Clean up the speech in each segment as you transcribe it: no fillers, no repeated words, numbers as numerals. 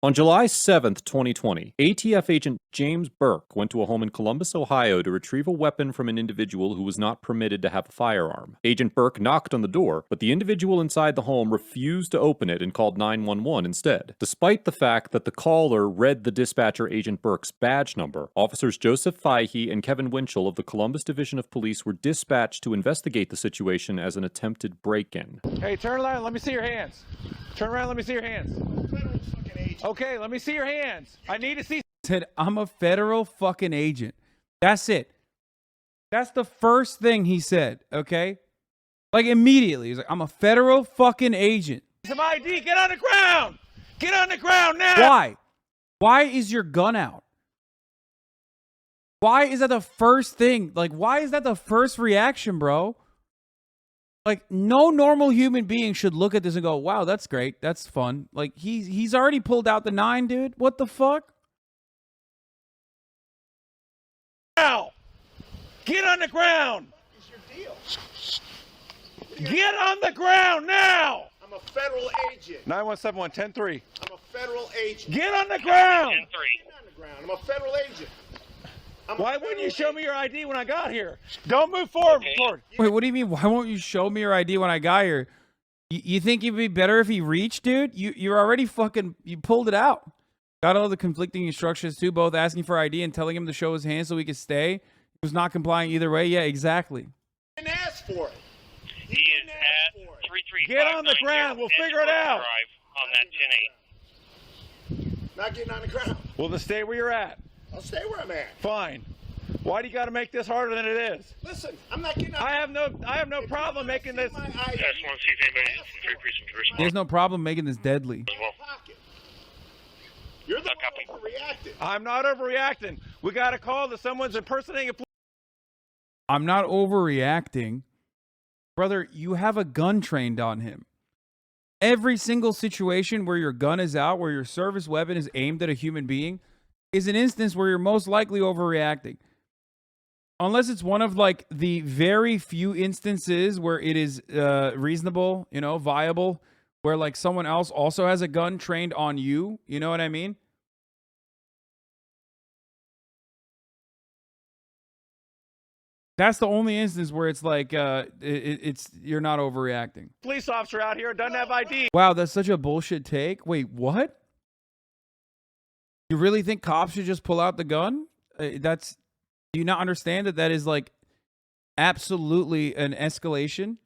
On July 7th, 2020, ATF agent James Burke went to a home in Columbus, Ohio to retrieve a weapon from an individual who was not permitted to have a firearm. Agent Burke knocked on the door, but the individual inside the home refused to open it and called 911 instead. Despite the fact that the caller read the dispatcher Agent Burke's badge number, officers Joseph Fahey and Kevin Winchell of the Columbus Division of Police were dispatched to investigate the situation as an attempted break-in. Hey, turn around, let me see your hands. Turn around, let me see your hands. Okay, let me see your hands. I need to see. Said, I'm a federal fucking agent. That's it. That's the first thing he said, okay? Like immediately. He's like, I'm a federal fucking agent. Some ID, get on the ground! Get on the ground now! Why? Why is your gun out? Why is that the first thing? Like, why is that the first reaction, bro? Like, no normal human being should look at this and go, wow, that's great. That's fun. Like, he's already pulled out the 9, dude. What the fuck? Now! Get on the ground! What's your deal? Get on the ground now! I'm a federal agent. 917-110-3. I'm a federal agent. Get on the ground! Get on the ground. I'm a federal agent. Why wouldn't you show me your ID when I got here? Don't move forward. Wait, what do you mean? Why won't you show me your ID when I got here? You think it'd be better if he reached, dude? You're already fucking, you pulled it out. Got all the conflicting instructions too, both asking for ID and telling him to show his hands so he could stay. He was not complying either way. Yeah, exactly. He didn't ask for it. He is at 3359. Get on the ground. We'll figure it out. On that 10-8. Not getting on the ground. Well, then stay where you're at. I'll stay where I'm at. Fine. Why do you got to make this harder than it is? Listen, I'm not getting on. I have no problem making this. I just want to see if anybody's from 3 Precinct to respond. There's no problem making this deadly. Pocket. You're the one overreacting. I'm not overreacting. We got a call that someone's impersonating a police. I'm not overreacting. Brother, you have a gun trained on him. Every single situation where your gun is out, where your service weapon is aimed at a human being, is an instance where you're most likely overreacting. Unless it's one of like the very few instances where it is reasonable, you know, viable, where like someone else also has a gun trained on you. You know what I mean? That's the only instance where it's like it's you're not overreacting. Police officer out here doesn't have ID. Wow, that's such a bullshit take. Wait, what? You really think cops should just pull out the gun? Do you not understand that that is like absolutely an escalation?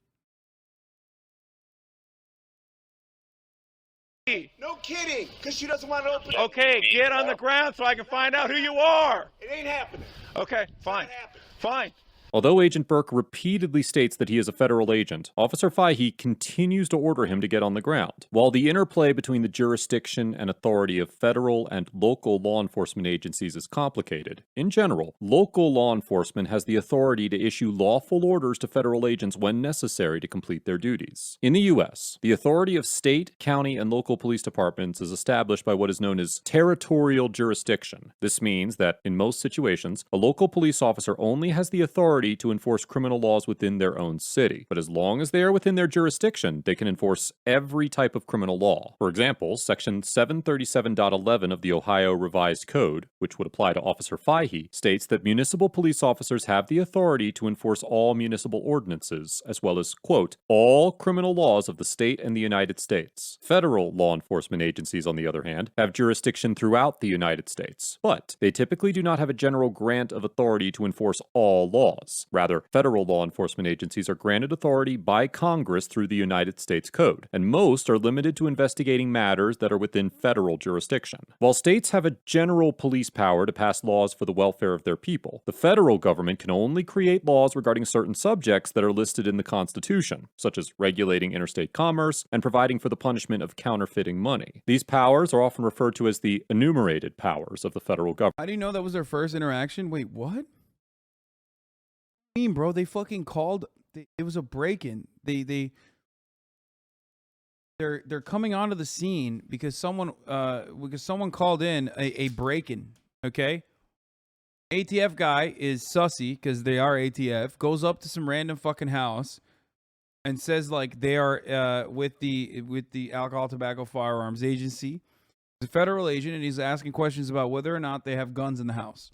No kidding, because she doesn't want to open it. Okay, get on the ground so I can find out who you are. It ain't happening. Okay, fine. Not happening. Fine. Although Agent Burke repeatedly states that he is a federal agent, Officer Fahey continues to order him to get on the ground. While the interplay between the jurisdiction and authority of federal and local law enforcement agencies is complicated, in general, local law enforcement has the authority to issue lawful orders to federal agents when necessary to complete their duties. In the U.S., the authority of state, county, and local police departments is established by what is known as territorial jurisdiction. This means that, in most situations, a local police officer only has the authority to enforce criminal laws within their own city. But as long as they are within their jurisdiction, they can enforce every type of criminal law. For example, Section 737.11 of the Ohio Revised Code, which would apply to Officer Fahey, states that municipal police officers have the authority to enforce all municipal ordinances, as well as, quote, all criminal laws of the state and the United States. Federal law enforcement agencies, on the other hand, have jurisdiction throughout the United States, but they typically do not have a general grant of authority to enforce all laws. Rather, federal law enforcement agencies are granted authority by Congress through the United States Code, and most are limited to investigating matters that are within federal jurisdiction. While states have a general police power to pass laws for the welfare of their people, the federal government can only create laws regarding certain subjects that are listed in the Constitution, such as regulating interstate commerce and providing for the punishment of counterfeiting money. These powers are often referred to as the enumerated powers of the federal government. How do you know that was their first interaction? Wait, what? Bro, they fucking called. It was a break-in. They're coming onto the scene because someone called in a break-in. Okay, ATF guy is sussy because they are ATF. Goes up to some random fucking house and says like they are with the Alcohol, Tobacco, Firearms Agency, He's a federal agent, and he's asking questions about whether or not they have guns in the house.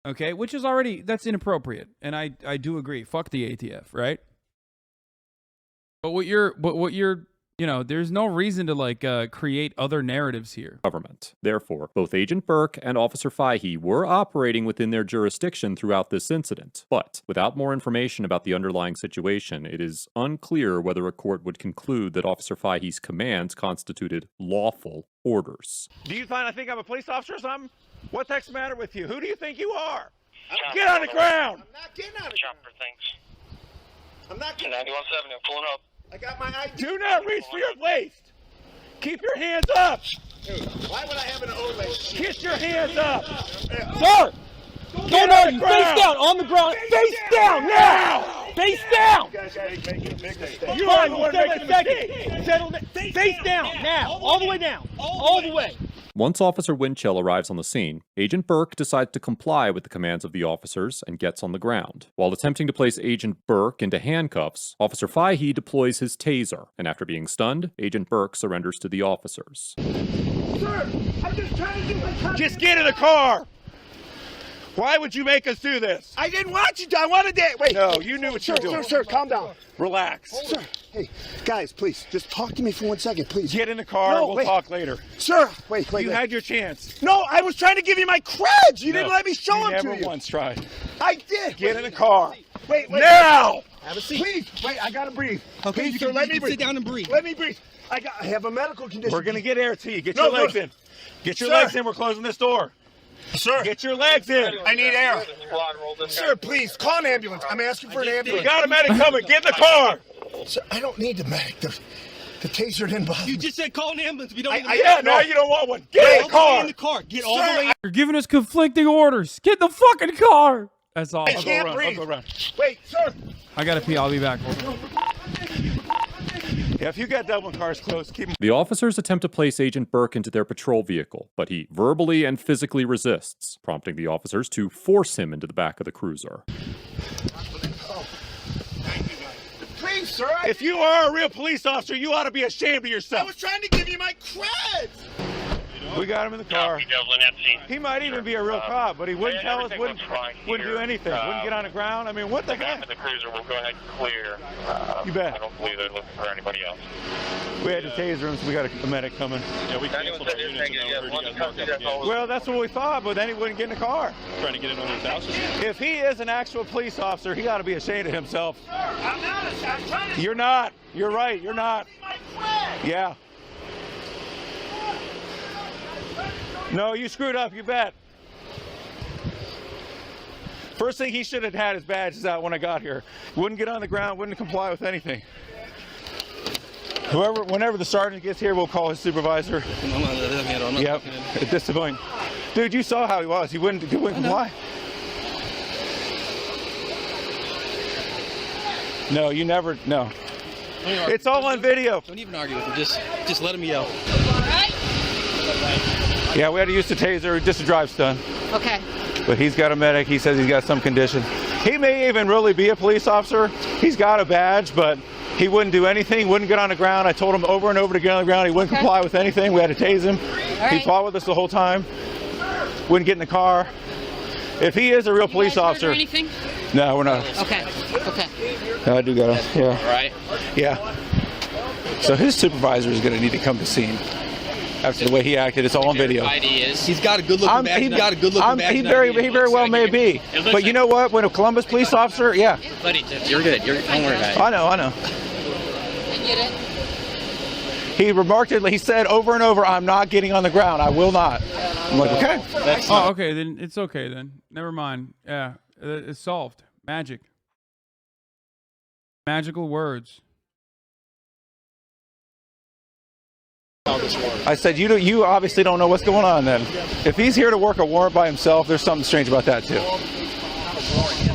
Okay, which is already, that's inappropriate, and I do agree. Fuck the ATF, right? But what you're, you know, there's no reason to like create other narratives here. Government. Therefore, both Agent Burke and Officer Fahey were operating within their jurisdiction throughout this incident. But without more information about the underlying situation, it is unclear whether a court would conclude that Officer Fahey's commands constituted lawful orders. Do you find I think I'm a police officer or something? What the heck's the matter with you? Who do you think you are? Chopper Get on the ground! I'm not getting on it. Chopper, thanks. I'm not getting 91-7, pulling up. I got my ID. Do not reach for your waist! Keep your hands up! Dude, why would I have an old lady? Get your hands up! Sir! Don't hurt you! Face down! On the ground! Face down! Now! Face down! You guys are making a big mistake. You are the one making a mistake! Settle down! Face down! Now! All the way down! All the way! Once Officer Winchell arrives on the scene, Agent Burke decides to comply with the commands of the officers and gets on the ground. While attempting to place Agent Burke into handcuffs, Officer Fahey deploys his taser, and after being stunned, Agent Burke surrenders to the officers. Sir, I'm just trying to do my job. Just get in the car! Why would you make us do this? I didn't want you to. I wanted to. Wait. No, you knew what you were doing. Sir, calm down. Relax. Sir, hey, guys, please, just talk to me for 1 second, please. Get in the car, No, we'll wait. talk later. Sir, wait. You had your chance. No, I was trying to give you my creds. You didn't let me show them to never you. once tried. I did. Get in the car. Wait. Now! Have a seat. Please, wait. I gotta breathe. Okay, Please, sir, let me breathe. sit down and breathe. Let me breathe. I have a medical condition. We're gonna get air to you. Get No, your legs no. in. Get your Sir. legs in. We're closing this door. Sir, Get your legs in. I need air. Sir, please, call an ambulance. I'm asking for an We ambulance. got a medic coming. Get in the car. Sir, I don't need the medic. The taser didn't bother me. You just said call an ambulance. We don't need Yeah, now you don't want one. Get in the car. in the car. Get all the Sir, way. You're giving us conflicting orders. Get in the fucking car. That's all. I can't breathe. I'll go around. Wait, sir. I gotta pee. I'll be back. Hold on. Yeah, if you got Dublin cars close, keep them. The officers attempt to place Agent Burke into their patrol vehicle, but he verbally and physically resists, prompting the officers to force him into the back of the cruiser. Please, sir. If you are a real police officer, you ought to be ashamed of I yourself. was trying to give you my creds. We got him in the car. Copy, Dublin, at scene. He might even be a real cop, but he wouldn't tell us, everything wouldn't looks fine do here. anything, wouldn't get on the ground. I mean, what the The guy heck? in the cruiser will go ahead and clear. You bet. I don't believe they're looking for anybody else. We had to taser him, so we got a medic coming. Yeah, we canceled our units and now we heard you guys marked up again. Well, that's what we thought, but then he wouldn't get in the car. Trying to get in on his houses. If he is an actual police officer, he ought to be ashamed of himself. I'm not. I'm trying to You're not. You're right. You're not. give my creds. Yeah. No, you screwed up, you bet. First thing he should have had his badges out when I got here. Wouldn't get on the ground, wouldn't comply with anything. Whenever the sergeant gets here, we'll call his supervisor. I'm not letting him handle. I'm not Yep, fucking at this point. Dude, you saw how he was. He wouldn't comply. No, you never, no. It's all on video. Don't even argue with him. Just let him yell. Yeah, we had to use the taser just to drive stun. Okay. But he's got a medic. He says he's got some condition. He may even really be a police officer. He's got a badge, but he wouldn't do anything, wouldn't get on the ground. I told him over and over to get on the ground. He wouldn't comply with anything. We had to tase him. He right. fought with us the whole time. Wouldn't get in the car. If he is a real police officer. Anything? No, we're not. Okay. Okay. No, I do got him. Yeah. All right. Yeah. So his supervisor is going to need to come to scene. After the way he acted, it's all on video. ID is. He's got a good looking badge. He's got a good looking badge. He very well may be. But you know what? When a Columbus police officer, yeah. Buddy, you're good. Don't worry about it. I know. I get it. He remarkably, he said over and over, I'm not getting on the ground. I will not. I'm like, okay. Oh, okay. Then it's okay. Then never mind. Yeah, it's solved. Magic. Magical words. I said, you obviously don't know what's going on then. If he's here to work a warrant by himself, there's something strange about that too.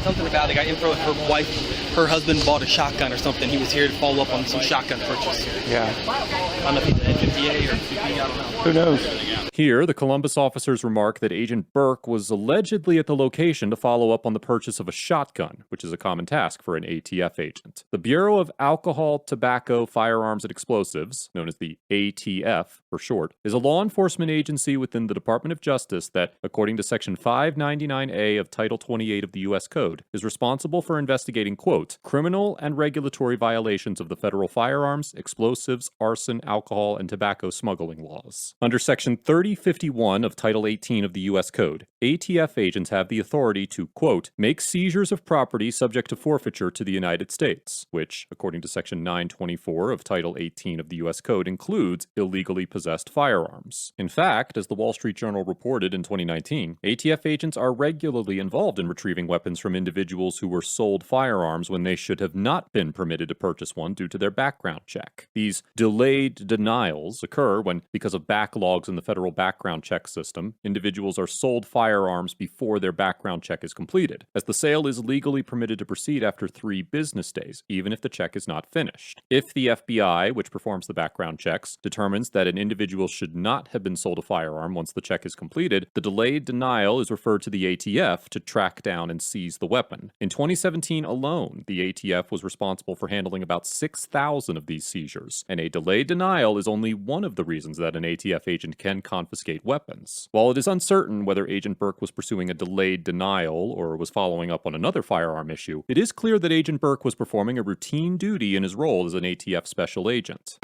Something about the guy info. Her wife, her husband bought a shotgun or something. He was here to follow up on some shotgun purchase. Yeah. I don't know if it's N58 or CP, I don't know. Who knows? Here, the Columbus officers remark that Agent Burke was allegedly at the location to follow up on the purchase of a shotgun, which is a common task for an ATF agent. The Bureau of Alcohol, Tobacco, Firearms, and Explosives, known as the ATF, for short, is a law enforcement agency within the Department of Justice that, according to Section 599A of Title 28 of the U.S. Code, is responsible for investigating, quote, criminal and regulatory violations of the federal firearms, explosives, arson, alcohol, and tobacco smuggling laws. Under Section 3051 of Title 18 of the U.S. Code, ATF agents have the authority to, quote, make seizures of property subject to forfeiture to the United States, which, according to Section 924 of Title 18 of the U.S. Code, includes illegally possessed firearms. In fact, as the Wall Street Journal reported in 2019, ATF agents are regularly involved in retrieving weapons from individuals who were sold firearms when they should have not been permitted to purchase one due to their background check. These delayed denials occur when, because of backlogs in the federal background check system, individuals are sold firearms before their background check is completed, as the sale is legally permitted to proceed after 3 business days, even if the check is not finished. If the FBI, which performs the background checks, determines that an individual should not have been sold a firearm once the check is completed, the delayed denial is referred to the ATF to track down and seize the weapon. In 2017 alone, the ATF was responsible for handling about 6,000 of these seizures, and a delayed denial is only one of the reasons that an ATF agent can confiscate weapons. While it is uncertain whether Agent Burke was pursuing a delayed denial or was following up on another firearm issue, it is clear that Agent Burke was performing a routine duty in his role as an ATF special agent.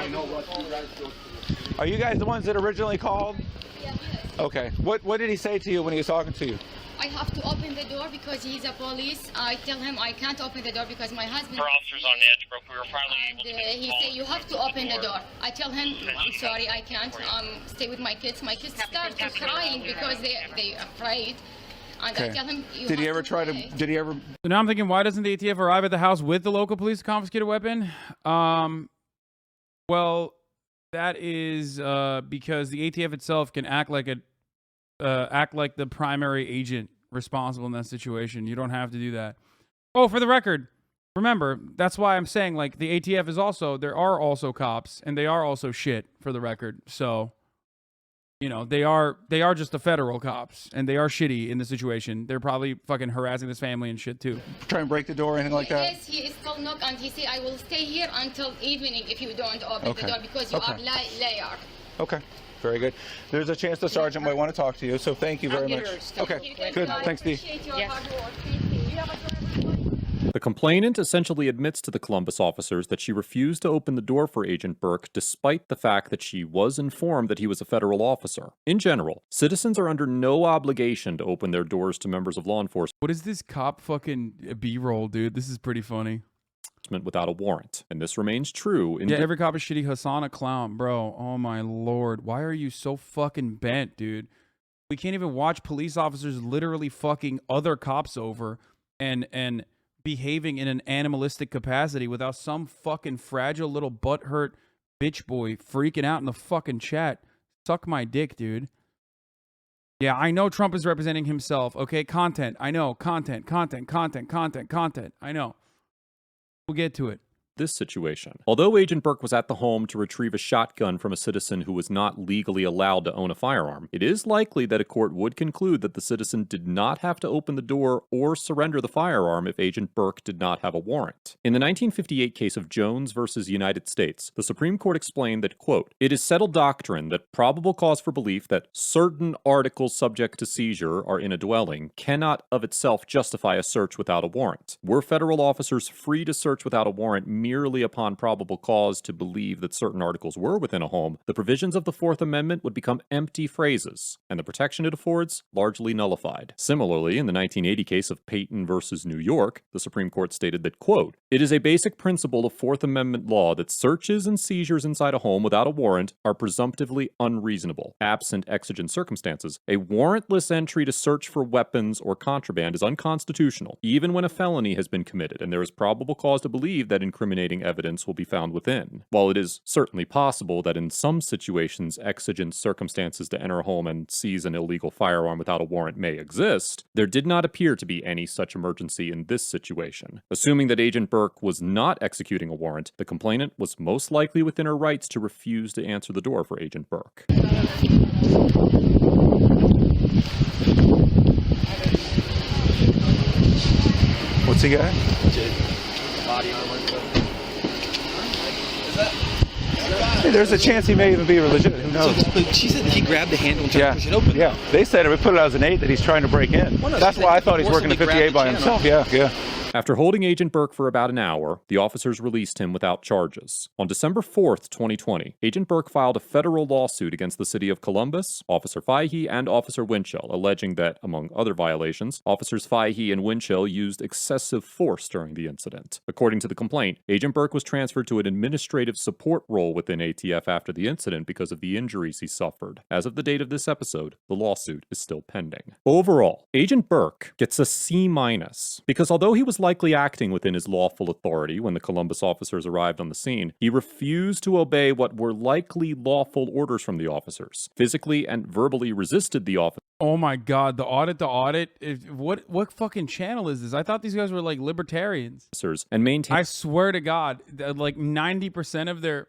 Are you guys the ones that originally called? Yes. Okay. What did he say to you when he was talking to you? I have to open the door because he's a police. I tell him I can't open the door because my husband. For officers on edge, bro, we were finally able to. He said you have to open the door. I tell him I'm sorry, I can't. Stay with my kids. My kids start crying because they afraid. And I tell him Did he ever try to? Did he ever? So now I'm thinking, why doesn't the ATF arrive at the house with the local police to confiscate a weapon? Well, that is because the ATF itself can act like the primary agent responsible in that situation. You don't have to do that. Oh, for the record, remember, that's why I'm saying, like, the ATF is also, there are also cops, and they are also shit, for the record. So, you know, they are just the federal cops, and they are shitty in the situation. They're probably fucking harassing this family and shit, too. Try and break the door or anything like that? Yes, he is still knock, and he said, I will stay here until evening if you don't open the door because you are liar. Okay. Very good. There's a chance the sergeant might want to talk to you, so thank you very much. Okay, good. Thanks, Dee. The complainant essentially admits to the Columbus officers that she refused to open the door for Agent Burke despite the fact that she was informed that he was a federal officer. In general, citizens are under no obligation to open their doors to members of law enforcement. What is this cop fucking B-roll, dude? This is pretty funny. Without a warrant, and this remains true in every cop is shitty. Hassan a clown, bro. Oh my lord, why are you so fucking bent, dude? We can't even watch police officers literally fucking other cops over and behaving in an animalistic capacity without some fucking fragile little butthurt bitch boy freaking out in the fucking chat. Suck my dick, dude. Yeah, I know Trump is representing himself. Okay, content. I know. Content. I know. We'll get to it. This situation. Although Agent Burke was at the home to retrieve a shotgun from a citizen who was not legally allowed to own a firearm, it is likely that a court would conclude that the citizen did not have to open the door or surrender the firearm if Agent Burke did not have a warrant. In the 1958 case of Jones versus United States, the Supreme Court explained that, quote, it is settled doctrine that probable cause for belief that certain articles subject to seizure are in a dwelling cannot of itself justify a search without a warrant. Were federal officers free to search without a warrant merely upon probable cause to believe that certain articles were within a home, the provisions of the Fourth Amendment would become empty phrases, and the protection it affords largely nullified. Similarly, in the 1980 case of Payton versus New York, the Supreme Court stated that, quote, it is a basic principle of Fourth Amendment law that searches and seizures inside a home without a warrant are presumptively unreasonable. Absent exigent circumstances, a warrantless entry to search for weapons or contraband is unconstitutional, even when a felony has been committed and there is probable cause to believe that incriminating evidence will be found within. While it is certainly possible that in some situations exigent circumstances to enter a home and seize an illegal firearm without a warrant may exist, there did not appear to be any such emergency in this situation. Assuming that Agent Burke was not executing a warrant, the complainant was most likely within her rights to refuse to answer the door for Agent Burke. What's he got? Body armor. Hey, there's a chance he may even be legit. Who who knows? So, but she said that he grabbed the handle and tried to push it open. Yeah, they said if we put it as an 8 that he's trying to break in. Well, no, That's she why I said thought he's working the forcibly 58 by grabbed the himself. Yeah. After holding Agent Burke for about an hour, the officers released him without charges. On December 4th, 2020, Agent Burke filed a federal lawsuit against the city of Columbus, Officer Fahey, and Officer Winchell, alleging that, among other violations, Officers Fahey and Winchell used excessive force during the incident. According to the complaint, Agent Burke was transferred to an administrative support role within ATF after the incident because of the injuries he suffered. As of the date of this episode, the lawsuit is still pending. Overall, Agent Burke gets a C- because although he was likely acting within his lawful authority when the Columbus officers arrived on the scene, he refused to obey what were likely lawful orders from the officers, physically and verbally resisted the officers. Oh my God, the audit. What fucking channel is this? I thought these guys were like libertarians. And maintained. I swear to God, like 90% of their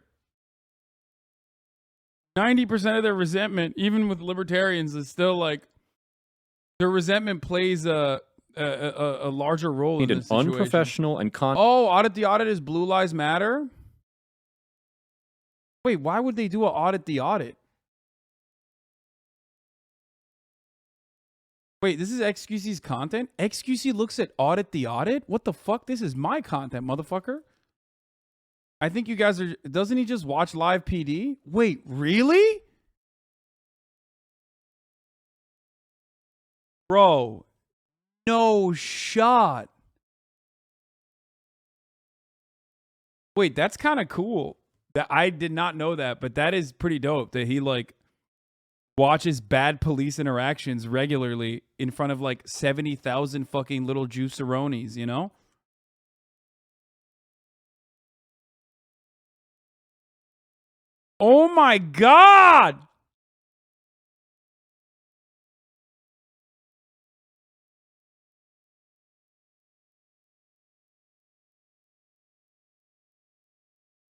resentment, even with libertarians, is still like their resentment plays a larger role in this situation. Unprofessional and Audit the audit is Blue Lives Matter? Wait, why would they do an audit the audit? Wait, this is XQC's content? XQC looks at audit the audit? What the fuck? This is my content, motherfucker. I think you guys are... Doesn't he just watch live PD? Wait, really? Bro... No shot. Wait, that's kind of cool. That I did not know that, but that is pretty dope that he like watches bad police interactions regularly in front of like 70,000 fucking little juiceronis, you know? Oh my God!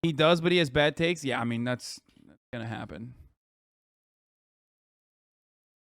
He does, but he has bad takes? Yeah, I mean, that's going to happen.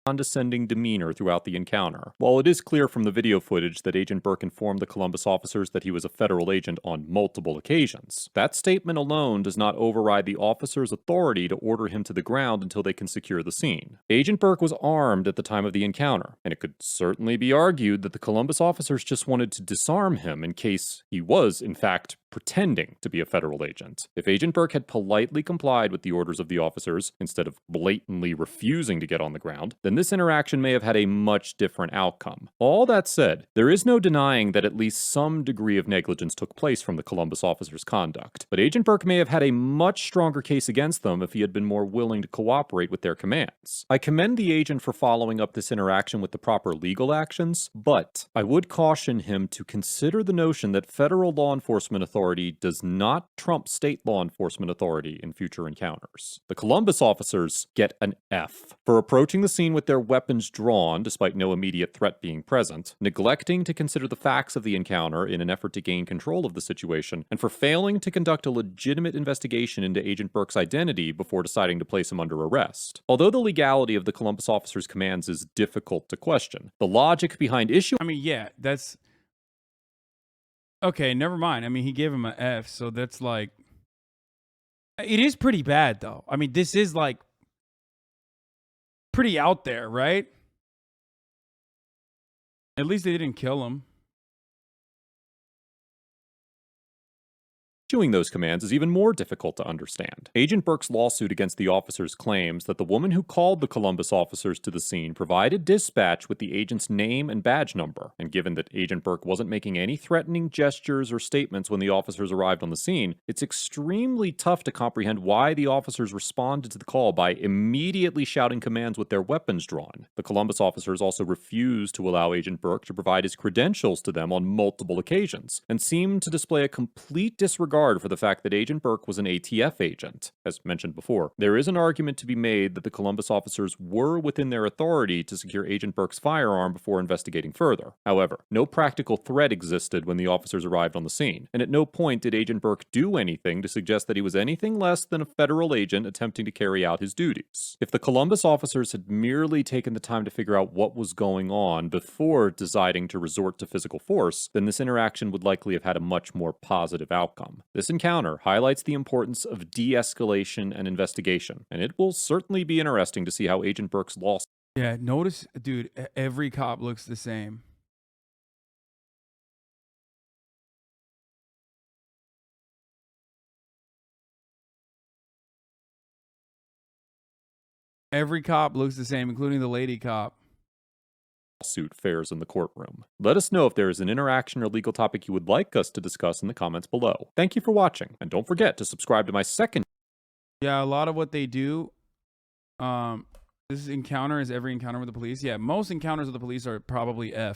Condescending demeanor throughout the encounter. While it is clear from the video footage that Agent Burke informed the Columbus officers that he was a federal agent on multiple occasions, that statement alone does not override the officers' authority to order him to the ground until they can secure the scene. Agent Burke was armed at the time of the encounter, and it could certainly be argued that the Columbus officers just wanted to disarm him in case he was, in fact, pretending to be a federal agent. If Agent Burke had politely complied with the orders of the officers, instead of blatantly refusing to get on the ground, then this interaction may have had a much different outcome. All that said, there is no denying that at least some degree of negligence took place from the Columbus officers' conduct, but Agent Burke may have had a much stronger case against them if he had been more willing to cooperate with their commands. I commend the agent for following up this interaction with the proper legal actions, but I would caution him to consider the notion that federal law enforcement authority does not trump state law enforcement authority in future encounters. The Columbus officers get an F for approaching the scene with their weapons drawn despite no immediate threat being present, neglecting to consider the facts of the encounter in an effort to gain control of the situation, and for failing to conduct a legitimate investigation into Agent Burke's identity before deciding to place him under arrest. Although the legality of the Columbus officers' commands is difficult to question, the logic behind issuing... I mean, yeah, that's... Okay, never mind. I mean, he gave him an F, so that's like... It is pretty bad, though. I mean, this is like... pretty out there, right? At least they didn't kill him. Issuing those commands is even more difficult to understand. Agent Burke's lawsuit against the officers claims that the woman who called the Columbus officers to the scene provided dispatch with the agent's name and badge number, and given that Agent Burke wasn't making any threatening gestures or statements when the officers arrived on the scene, it's extremely tough to comprehend why the officers responded to the call by immediately shouting commands with their weapons drawn. The Columbus officers also refused to allow Agent Burke to provide his credentials to them on multiple occasions, and seemed to display a complete disregard for the fact that Agent Burke was an ATF agent. As mentioned before, there is an argument to be made that the Columbus officers were within their authority to secure Agent Burke's firearm before investigating further. However, no practical threat existed when the officers arrived on the scene, and at no point did Agent Burke do anything to suggest that he was anything less than a federal agent attempting to carry out his duties. If the Columbus officers had merely taken the time to figure out what was going on before deciding to resort to physical force, then this interaction would likely have had a much more positive outcome. This encounter highlights the importance of de-escalation and investigation, and it will certainly be interesting to see how Agent Burke's loss. Yeah, notice, dude, every cop looks the same. Every cop looks the same, including the lady cop. Lawsuit fares in the courtroom. Let us know if there is an interaction or legal topic you would like us to discuss in the comments below. Thank you for watching, and don't forget to subscribe to my second. Yeah, a lot of what they do, this encounter is every encounter with the police. Yeah, most encounters with the police are probably F.